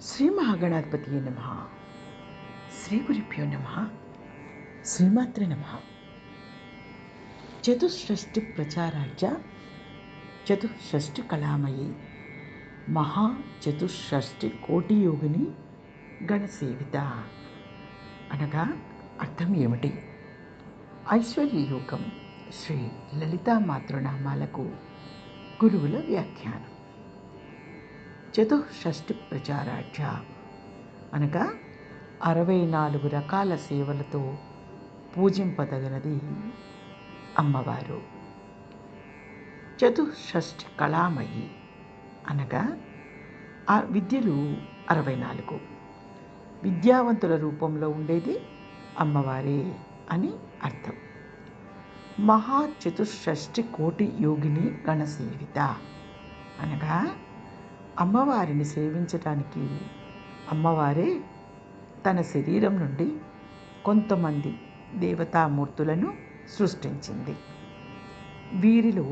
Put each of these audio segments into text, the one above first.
శ్రీ మహాగణాధిపతియే నమః. శ్రీ గురుభ్యో నమః. శ్రీమాత్రే నమః. చతుషష్ఠి ప్రచారాజ్య చతుషష్ఠి కళామయి మహా చతుషష్ఠి కోటి యోగిని గణసేవిత అనగా అర్థం ఏమిటి? ఐశ్వర్య యోగం శ్రీ లలితా మాతృనామాలకు గురువుల వ్యాఖ్యానం. చతుషష్ఠి ప్రచారాఢ్య అనగా 64 రకాల సేవలతో పూజింపదగినది అమ్మవారు. చతుషష్ఠి కళామయి అనగా ఆ విద్యలు 64 విద్యావంతుల రూపంలో ఉండేది అమ్మవారే అని అర్థం. మహా చతుషష్ఠి కోటి యోగిని గణసేవిత అనగా అమ్మవారిని సేవించడానికి అమ్మవారే తన శరీరం నుండి కొంతమంది దేవతామూర్తులను సృష్టించింది. వీరిలో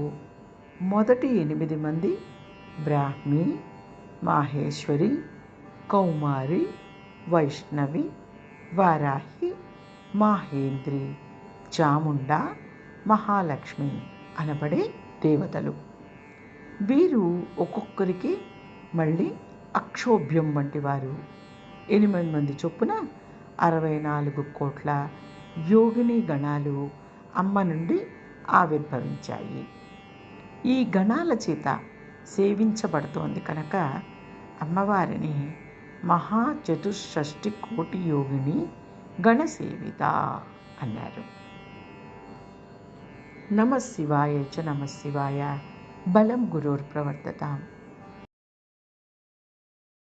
మొదటి 8 మంది బ్రాహ్మి, మాహేశ్వరి, కౌమారి, వైష్ణవి, వారాహి, మాహేంద్రి, చాముండ, మహాలక్ష్మి అనబడే దేవతలు. వీరు ఒక్కొక్కరికి మళ్ళీ అక్షోభ్యం వంటి వారు 8 మంది చొప్పున 64 కోట్ల యోగిని గణాలు అమ్మ నుండి ఆవిర్భవించాయి. ఈ గణాల చేత సేవించబడుతోంది కనుక అమ్మవారిని మహా చతుషష్ఠి కోటి యోగిని గణసేవిత అన్నారు. నమః శివాయ చ నమః శివాయ. బలం గురోర్ ప్రవర్తతాం.